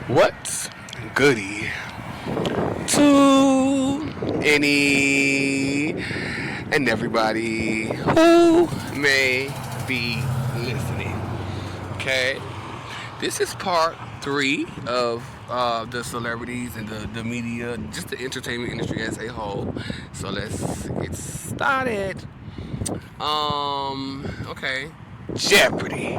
What's goody to any and everybody who may be listening? Okay, this is part three of the celebrities and the media, just the entertainment industry as a whole. So let's get started. Okay. Jeopardy.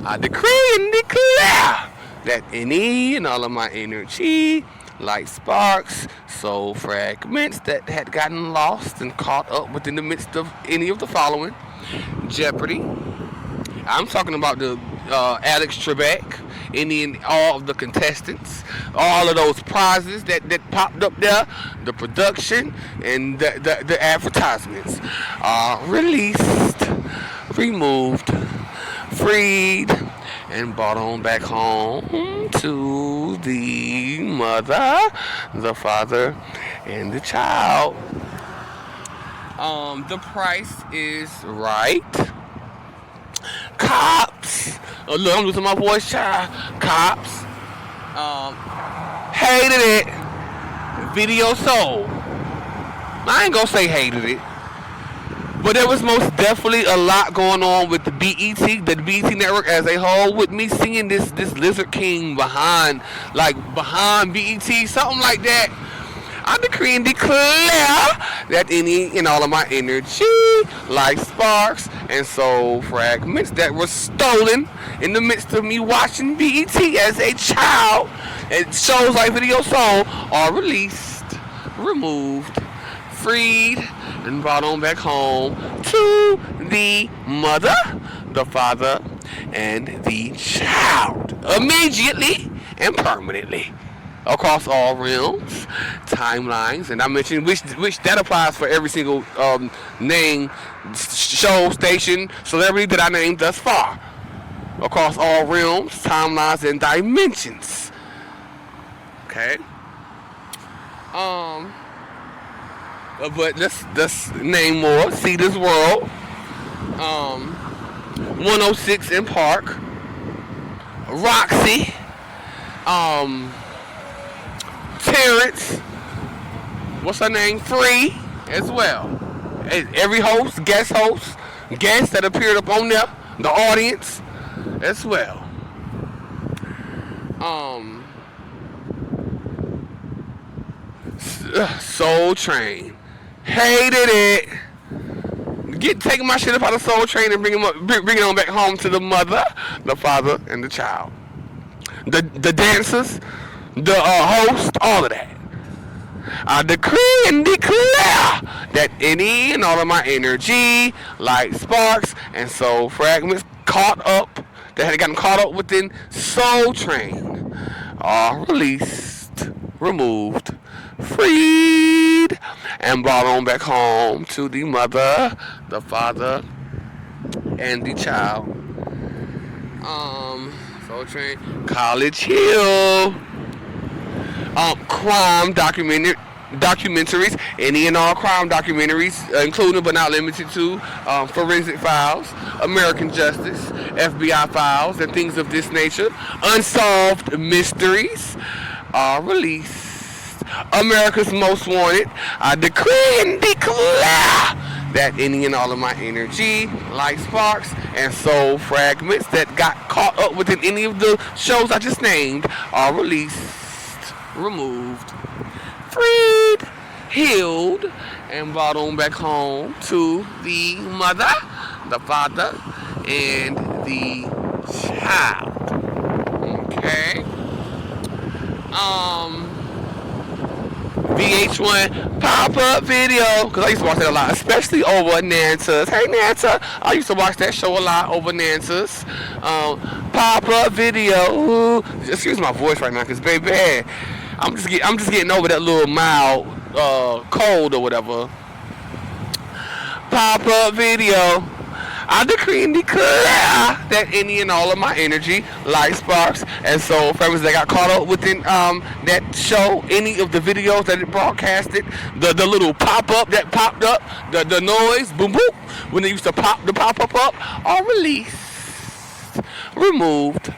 I decree and declare that any and all of my energy, like sparks, soul fragments that had gotten lost and caught up within the midst of any of the following: Jeopardy. I'm talking about the Alex Trebek, any and all of the contestants, all of those prizes that popped up there, the production and the advertisements are released, removed, freed, and brought on back home to the mother, the father, and the child. The price is right. Cops. Oh, look, I'm losing my voice, child. Cops. Hated it. Video sold. I ain't gonna say hated it. But there was most definitely a lot going on with the BET network as a whole, with me seeing this Lizard King behind BET, something like that. I decree and declare that any and all of my energy, like sparks and soul fragments that were stolen in the midst of me watching BET as a child, and shows like Video Soul, are released, removed, freed, and brought on back home to the mother, the father, and the child, immediately and permanently, across all realms, timelines, and I mentioned which that applies for every single name, show, station, celebrity that I named thus far, across all realms, timelines, and dimensions. Okay. But let's name more. See this world. 106 in Park. Roxy. Terrence. What's her name? Free as well. Every host, guest guests that appeared up on there, the audience as well. Soul Train. Hated it. Taking my shit up out of Soul Train and bring it on back home to the mother, the father, and the child. The dancers, the host, all of that. I decree and declare that any and all of my energy, like sparks and soul fragments that had gotten caught up within Soul Train, are released, removed, freed, and brought on back home to the mother, the father, and the child. Soul Train, College Hill, crime documentaries, any and all crime documentaries, including but not limited to Forensic Files, American Justice, FBI Files, and things of this nature. Unsolved mysteries are released. America's Most Wanted. I decree and declare that any and all of my energy, like sparks and soul fragments that got caught up within any of the shows I just named, are released, removed, freed, healed, and brought on back home to the mother, the father, and the child. Okay. VH1 pop-up video, because I used to watch that a lot, especially over Nantas. Hey Nanta, I used to watch that show a lot over Nantas. Pop-up video. Ooh, excuse my voice right now, because baby, I'm just getting over that little mild cold or whatever. Pop-up video. I decree and declare that any and all of my energy, light sparks, and soul fragments that got caught up within that show, any of the videos that it broadcasted, the little pop-up that popped up, the noise, boom boom, when they used to pop the pop-up up, are released, removed,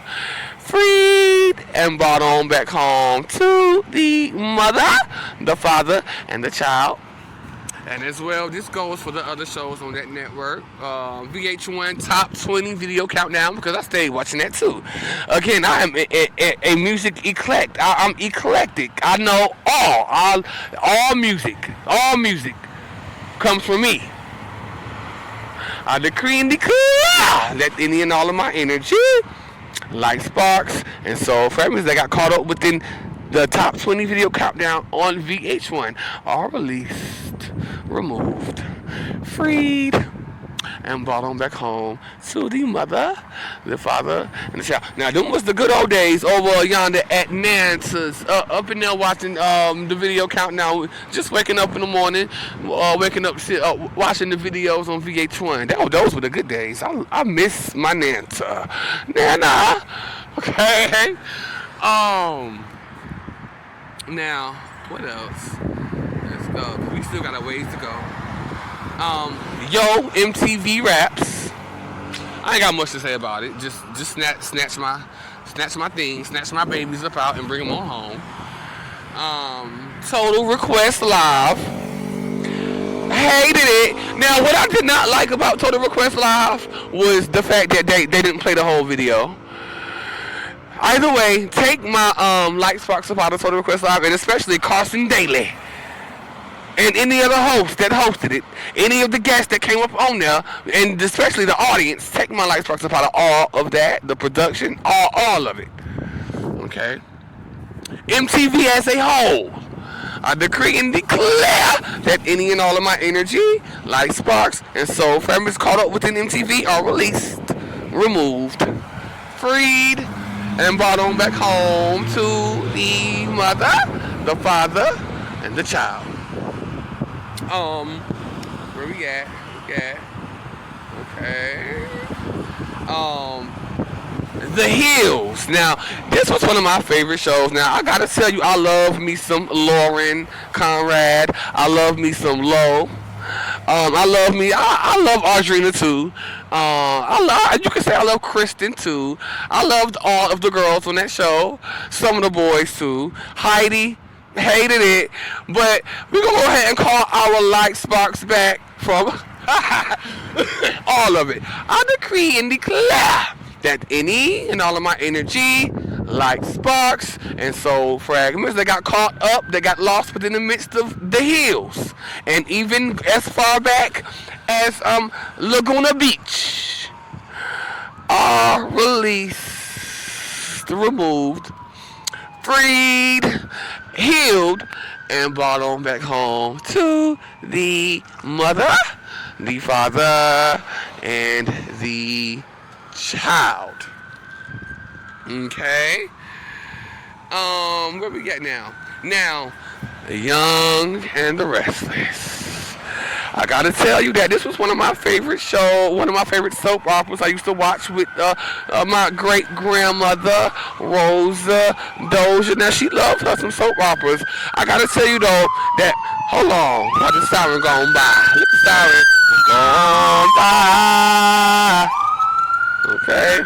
freed, and brought on back home to the mother, the father, and the child. And as well, this goes for the other shows on that network. VH1 Top 20 Video Countdown, because I stayed watching that too. Again, I am a music eclectic. I'm eclectic. I know all music. All music comes from me. I decree and declare that any and all of my energy, like sparks and soul fragments that got caught up within the top 20 video countdown on VH1, are released, removed, freed, and brought on back home to the mother, the father, and the child. Now, them was the good old days over yonder at Nance's, up in there watching the video countdown, just waking up in the morning, waking up, watching the videos on VH1. Those were the good days. I miss my Nanta. Nana. Okay. Now, what else? Let's go. We still got a ways to go. MTV Raps. I ain't got much to say about it. Just snatch my things, snatch my babies up out and bring them on home. Total Request Live. Hated it. Now, what I did not like about Total Request Live was the fact that they didn't play the whole video. Either way, take my Light Sparks Up out of Total Request Live, and especially Carson Daly and any other host that hosted it, any of the guests that came up on there, and especially the audience, take my Light Sparks Up out of all of that, the production, all of it. Okay? MTV as a whole, I decree and declare that any and all of my energy, Light Sparks, and soul fragments caught up within MTV are released, removed, freed, and brought on back home to the mother, the father, and the child. Where we at? Okay. The Hills. Now, this was one of my favorite shows. Now, I gotta tell you, I love me some Lauren Conrad. I love me some Lo. I love Audrina too. You can say I love Kristen too. I loved all of the girls on that show. Some of the boys too. Heidi, hated it. But we're gonna go ahead and call our Light Sparks back from all of it. I decree and declare that any and all of my energy, like sparks and soul fragments that got caught up, that got lost within the midst of the hills, and even as far back as Laguna Beach, are released, removed, freed, healed, and brought on back home to the mother, the father, and the child. Okay. Where we get now? Now, The Young and the Restless. I gotta tell you that this was one of my favorite shows, one of my favorite soap operas I used to watch with my great grandmother, Rosa Dozier. Now, she loved her some soap operas. I gotta tell you though that, hold on, how the siren gone by. Let the siren gone by. Okay.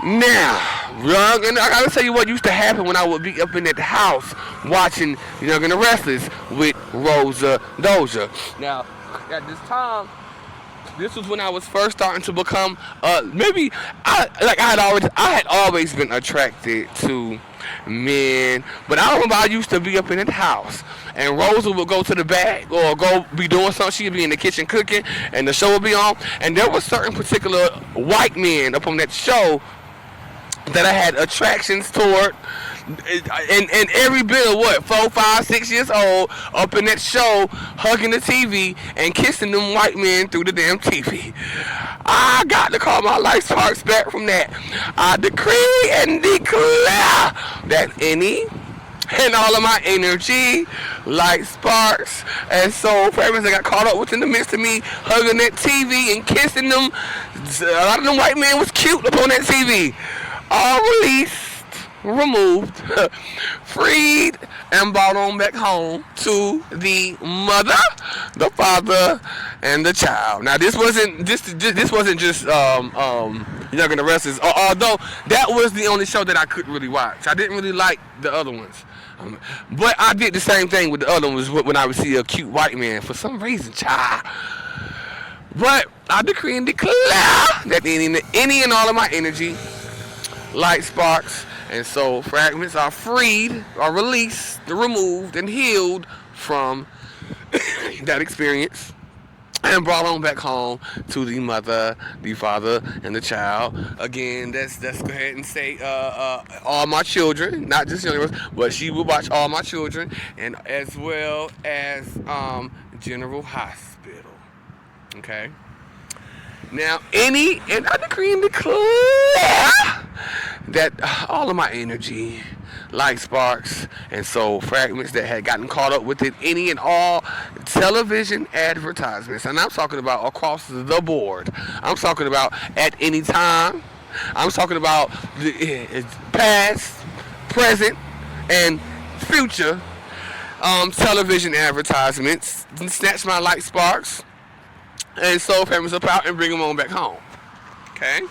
Now, Young, and I gotta tell you what used to happen when I would be up in that house watching Young and the Restless with Rosa Dozier. Now, at this time, this was when I was first starting to become, I had always been attracted to men, but I remember I used to be up in that house, and Rosa would go to the back or go be doing something. She'd be in the kitchen cooking, and the show would be on, and there were certain particular white men up on that show that I had attractions toward, and every bit of 4, 5, 6 years old, up in that show, hugging the TV and kissing them white men through the damn TV. I got to call my Light Sparks back from that. I decree and declare that any and all of my energy, Light Sparks, and soul fragments that got caught up within the midst of me hugging that TV and kissing them. A lot of them white men was cute up on that TV. All released, removed, freed, and brought on back home to the mother, the father, and the child. Now this wasn't just Young and the Restless. Although that was the only show that I couldn't really watch. I didn't really like the other ones. But I did the same thing with the other ones when I would see a cute white man for some reason, child. But I decree and declare that any and all of my energy, light sparks, and soul fragments are freed, are released, removed, and healed from that experience and brought on back home to the mother, the father, and the child. Again, let's go ahead and say all my children, not just young ones, but she will watch all my children, and as well as General Hospital. Okay. Now, and I decree and declare that all of my energy, light sparks, and soul fragments that had gotten caught up with it, any and all television advertisements, and I'm talking about across the board. I'm talking about at any time. I'm talking about the past, present, and future television advertisements. Snatch my light sparks and soul fragments up out and bring them on back home. Okay?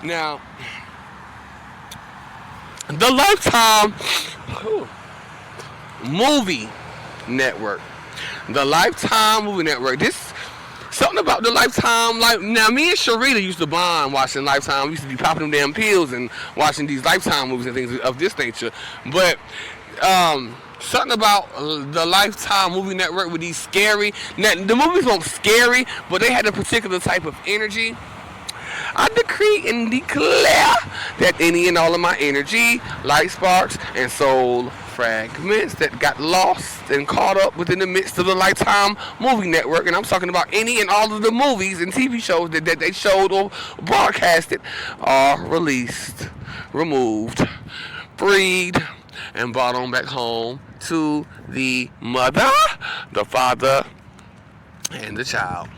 Now, the Lifetime Movie Network. The Lifetime Movie Network. This something about the Lifetime. Like now, me and Sharita used to bond watching Lifetime. We used to be popping them damn pills and watching these Lifetime movies and things of this nature. But something about the Lifetime Movie Network with these scary. Now, the movies weren't scary, but they had a particular type of energy. I decree and declare that any and all of my energy, light sparks, and soul fragments that got lost and caught up within the midst of the Lifetime Movie Network, and I'm talking about any and all of the movies and TV shows that they showed or broadcasted, are released, removed, freed, and brought on back home to the mother, the father, and the child.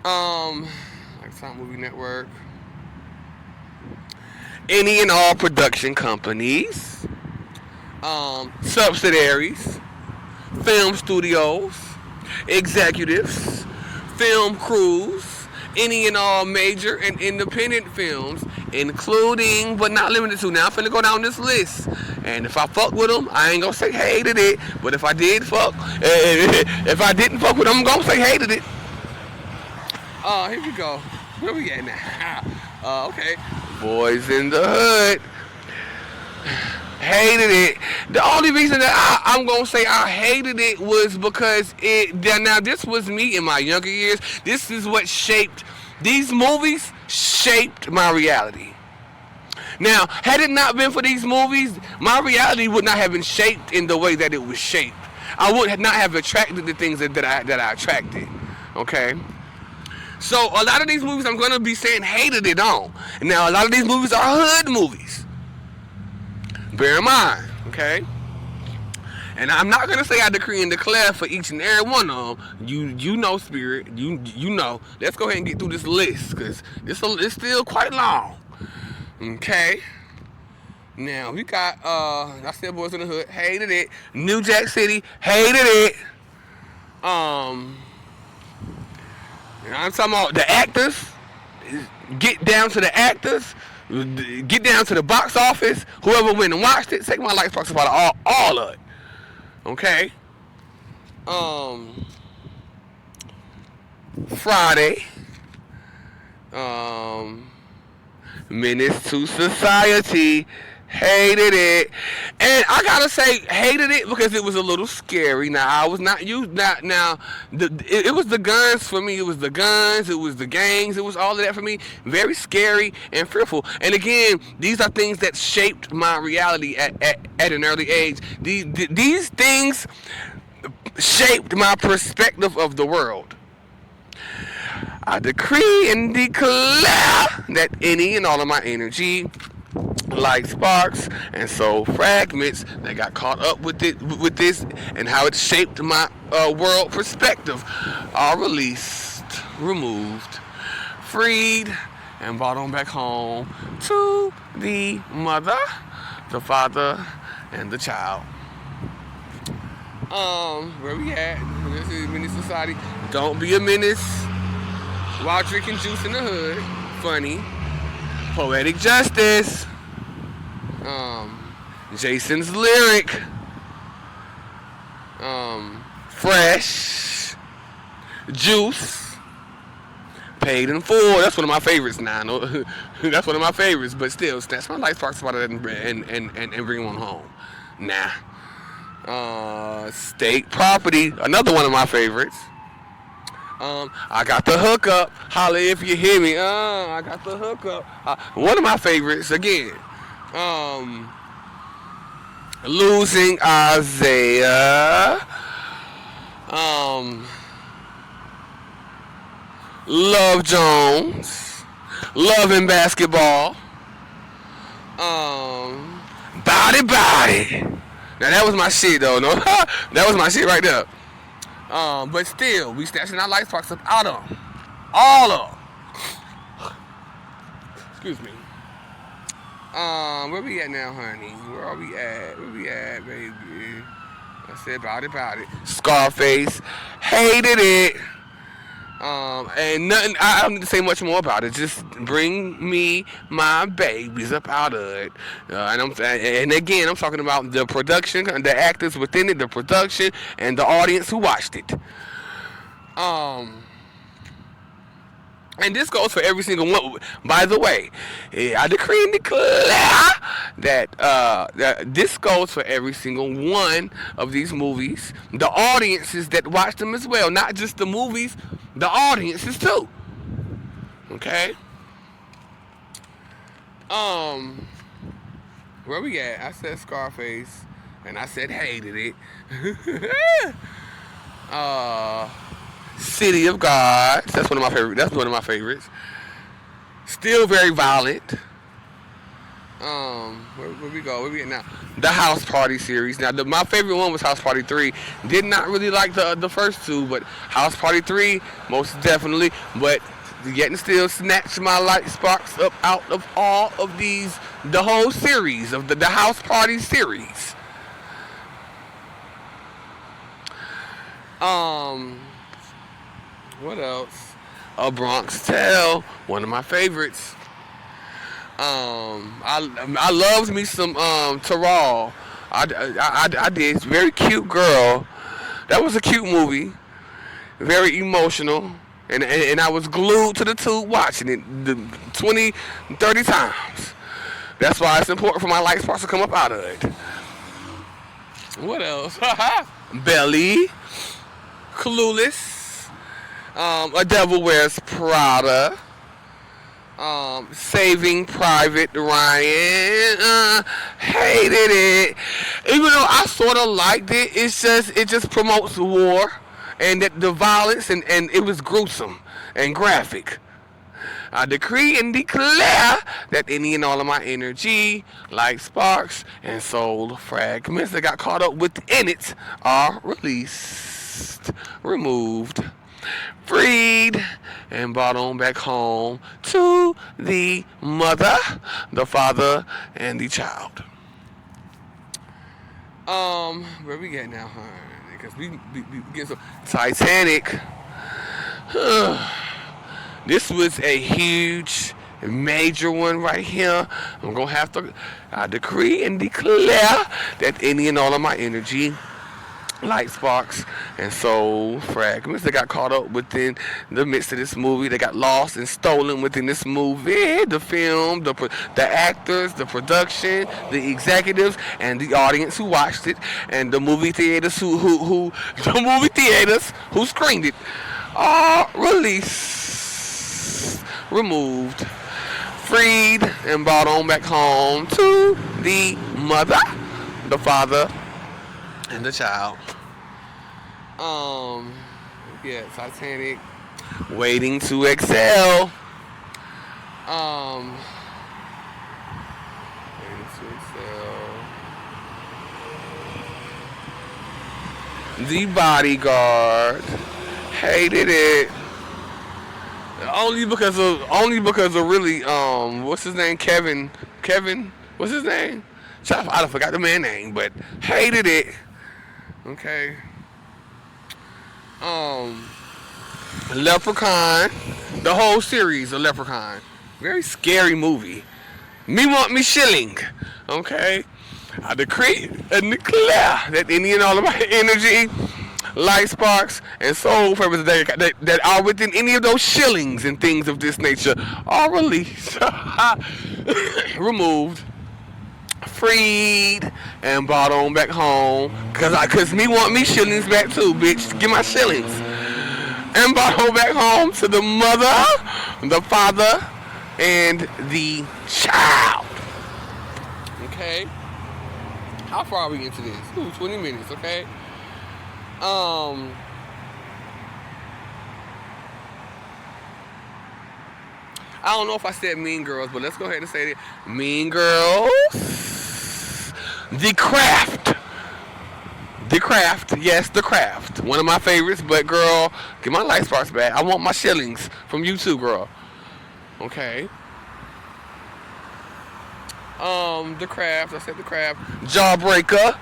Lifetime Movie Network. Any and all production companies, subsidiaries, film studios, executives, film crews, any and all major and independent films, including but not limited to. Now I'm finna go down this list, and if I fuck with them, I ain't gonna say hated it. But if I did fuck, if I didn't fuck with them, I'm gonna say hated it. Here we go. Where we at now? Okay. Boys in the Hood. Hated it. The only reason that I'm gonna say I hated it was because now this was me in my younger years. This is what shaped, these movies shaped my reality. Now, had it not been for these movies, my reality would not have been shaped in the way that it was shaped. I would not have attracted the things that I attracted. Okay? So a lot of these movies I'm gonna be saying hated it on. Now a lot of these movies are hood movies. Bear in mind, okay? And I'm not gonna say I decree and declare for each and every one of them. You know, Spirit. You know. Let's go ahead and get through this list, cause it's still quite long. Okay. Now we got I said Boys in the Hood, hated it. New Jack City, hated it. I'm talking about the actors. Get down to the actors. Get down to the box office. Whoever went and watched it, take my life talks about all of it. Okay. Friday. Menace to Society. Hated it. And I gotta say, hated it because it was a little scary. Now, I was not used. Now, it was the guns for me. It was the guns. It was the gangs. It was all of that for me. Very scary and fearful. And again, these are things that shaped my reality at an early age. These things shaped my perspective of the world. I decree and declare that any and all of my energy, light sparks, and soul fragments that got caught up with this and how it shaped my world perspective are released, removed, freed, and brought on back home to the mother, the father, and the child. Where we at? This is Menace Society. Don't be a menace while drinking juice in the hood. Funny. Poetic Justice. Jason's Lyric. Fresh. Juice. Paid in Full. That's one of my favorites now. No, that's one of my favorites. But still, snatch my life sparks about it and bring one home. Nah. State Property. Another one of my favorites. I got the hookup. Holla if you hear me. I got the hookup. One of my favorites again. Losing Isaiah. Love Jones. Love and Basketball. Body. Now that was my shit though. No, that was my shit right there. But still, we snatching our life sparks up out of them. All of them. Excuse me. Where we at now, honey? Where are we at? Where we at, baby? I said about it. Scarface. Hated it. And nothing, I don't need to say much more about it. Just bring me my babies up out of it. And again, I'm talking about the production, the actors within it, the production, and the audience who watched it. And this goes for every single one. By the way, I decree and declare that this goes for every single one of these movies. The audiences that watch them as well. Not just the movies, the audiences too. Okay? Where we at? I said Scarface. And I said hated it. City of God. That's one of my favorites. Still very violent. Where we go? Where we at now? The House Party series. Now, my favorite one was House Party 3. Did not really like the first two, but House Party 3, most definitely. But yet and still snatched my light sparks up out of all of these, the whole series of the House Party series. What else? A Bronx Tale, one of my favorites. I loved me some Terrell. I did. Very cute girl. That was a cute movie. Very emotional. And I was glued to the tube watching it 20, 30 times. That's why it's important for my light sparks to come up out of it. What else? Belly. Clueless. A Devil Wears Prada. Saving Private Ryan. Hated it. Even though I sort of liked it, it just promotes war and the violence and it was gruesome and graphic. I decree and declare that any and all of my energy, light sparks, and soul fragments that got caught up within it are released, removed, freed, and brought on back home to the mother, the father, and the child. Where we at now, huh? Because we get some Titanic. This was a huge, major one right here. I'm gonna have to decree and declare that any and all of my energy, light sparks, and soul fragments that got caught up within the midst of this movie, they got lost and stolen within this movie, the film, the actors, the production, the executives, and the audience who watched it, and the movie theaters who screened it, are released, removed, freed, and brought on back home to the mother, the father, and the child. Yeah, Titanic, Waiting to Exhale. Waiting to Exhale. The Bodyguard. Hated it. Only because of really what's his name? Kevin, what's his name? I forgot the man's name, but hated it. Okay. Um, Leprechaun, the whole series of Leprechaun, very scary movie. Me want me shilling. Okay. I decree and declare that any and all of my energy, light sparks, and soul purposes that are within any of those shillings and things of this nature are released, removed, freed, and brought on back home. Cause me want me shillings back too, bitch. Give my shillings. And brought on back home to the mother, the father, and the child. Okay? How far are we into this? Ooh, 20 minutes, okay? I don't know if I said Mean Girls, but let's go ahead and say it. Mean Girls. The Craft. The Craft. Yes, The Craft. One of my favorites, but girl, get my light sparks back. I want my shillings from you too, girl. Okay. The Craft. I said The Craft. Jawbreaker.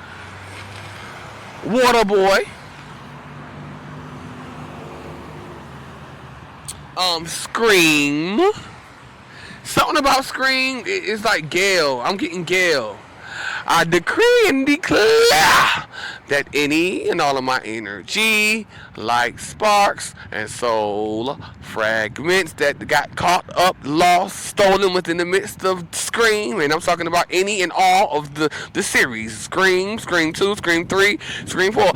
Waterboy. Scream. Something about Scream is like Gale. I'm getting Gale. I decree and declare that any and all of my energy, like sparks and soul fragments that got caught up, lost, stolen within the midst of Scream, and I'm talking about any and all of the series, Scream, Scream 2, Scream 3, Scream 4,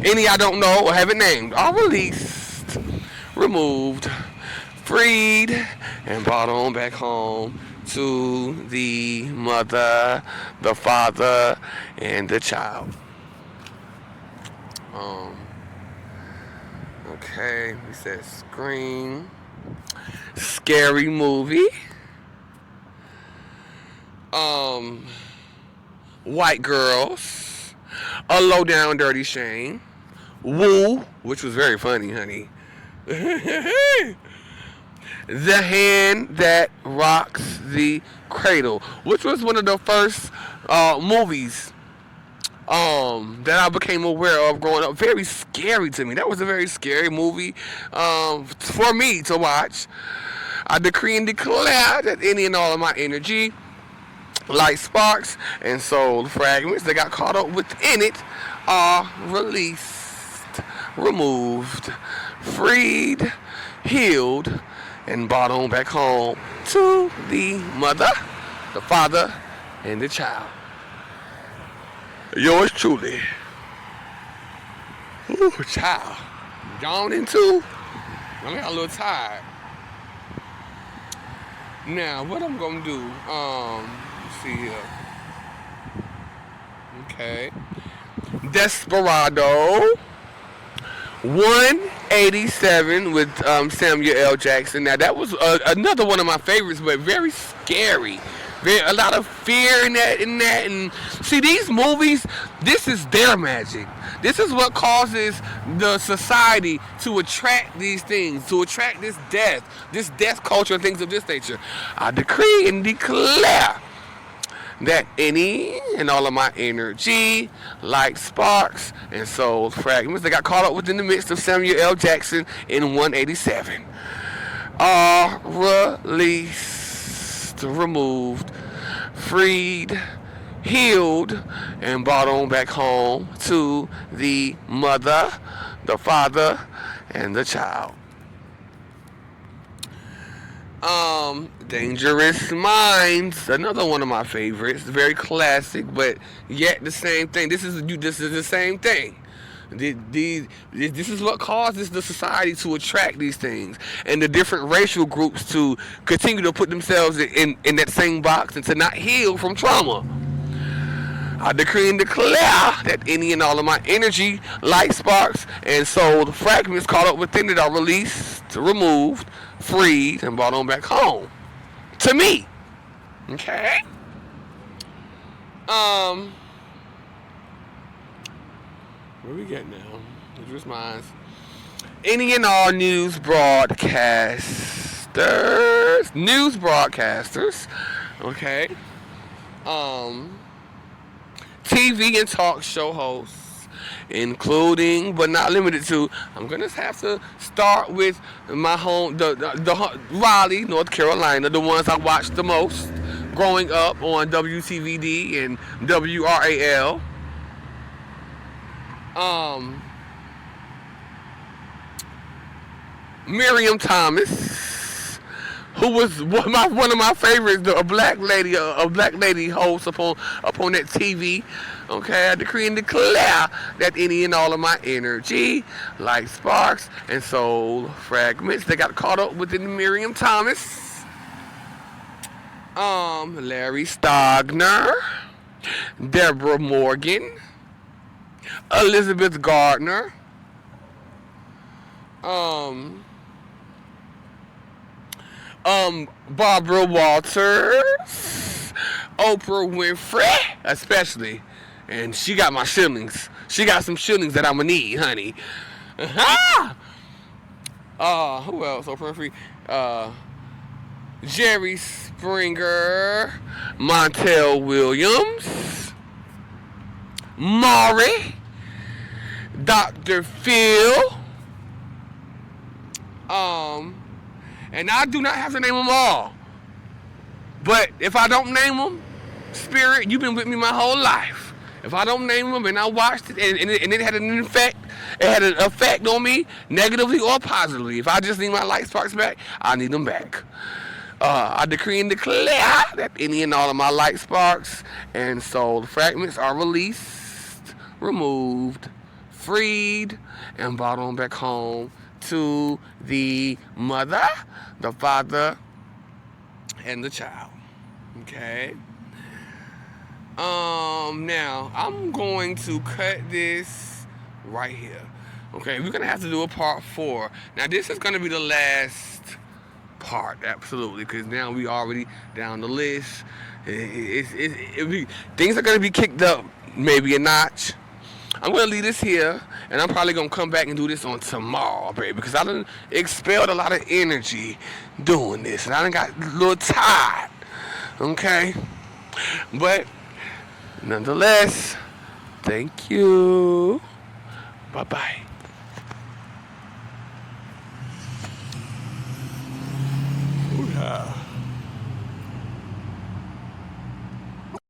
any I don't know or haven't named, are released, removed, freed, and brought on back home to the mother, the father, and the child. Okay, we said Scream, scary movie, White Girls, A Low Down Dirty Shame, Woo, which was very funny, honey. The Hand That Rocks the Cradle, which was one of the first movies that I became aware of growing up. Very scary to me. That was a very scary movie for me to watch. I decree and declare that any and all of my energy, light sparks, and soul fragments that got caught up within it are released, removed, freed, healed, and brought on back home to the mother, the father, and the child. Yours truly. Ooh, child. Yawning too. I got a little tired. Now, what I'm gonna do, let's see here. Okay. Desperado. 187 with Samuel L. Jackson. Now that was another one of my favorites, but very scary. A lot of fear in that. And see, these movies, this is their magic. This is what causes the society to attract these things, to attract this death culture and things of this nature. I decree and declare that any and all of my energy, like sparks and soul fragments that got caught up within the midst of Samuel L. Jackson in 187 are released, removed, freed, healed, and brought on back home to the mother, the father, and the child. Dangerous Minds, another one of my favorites. Very classic, but yet the same thing. This is the same thing. This is what causes the society to attract these things, and the different racial groups to continue to put themselves in that same box and to not heal from trauma. I decree and declare that any and all of my energy, light sparks, and soul fragments caught up within it are released, removed, freed, and brought on back home to me. Okay? Where we get now? Just mine. Any and all news broadcasters. Okay? TV and talk show hosts. including but not limited to. I'm gonna have to start with my home, the Raleigh, North Carolina, the ones I watched the most growing up on WTVD and WRAL. Um, Miriam Thomas, who was one of my favorites, a black lady host upon that TV. Okay, I decree and declare that any and all of my energy, like sparks and soul fragments, they got caught up within Miriam Thomas, Larry Stogner, Deborah Morgan, Elizabeth Gardner, um, Barbara Walters, Oprah Winfrey, especially, and she got my shillings. She got some shillings that I'ma need, honey. Who else? Oprah Winfrey, Jerry Springer, Montel Williams, Maury, Dr. Phil, and I do not have to name them all. But if I don't name them, Spirit, you've been with me my whole life. If I don't name them and I watched it and it had an effect, it had an effect on me, negatively or positively. If I just need my light sparks back, I need them back. I decree and declare that any and all of my light sparks and soul fragments are released, removed, freed, and brought on back home to the mother, the father, and the child. Okay. Now I'm going to cut this right here. Okay, we're gonna have to do a part 4. Now this is gonna be the last part, absolutely, because now we already down the list. Things are gonna be kicked up maybe a notch. I'm gonna leave this here, and I'm probably gonna come back and do this on tomorrow, baby, because I done expelled a lot of energy doing this, and I done got a little tired. Okay, but nonetheless, thank you. Bye bye.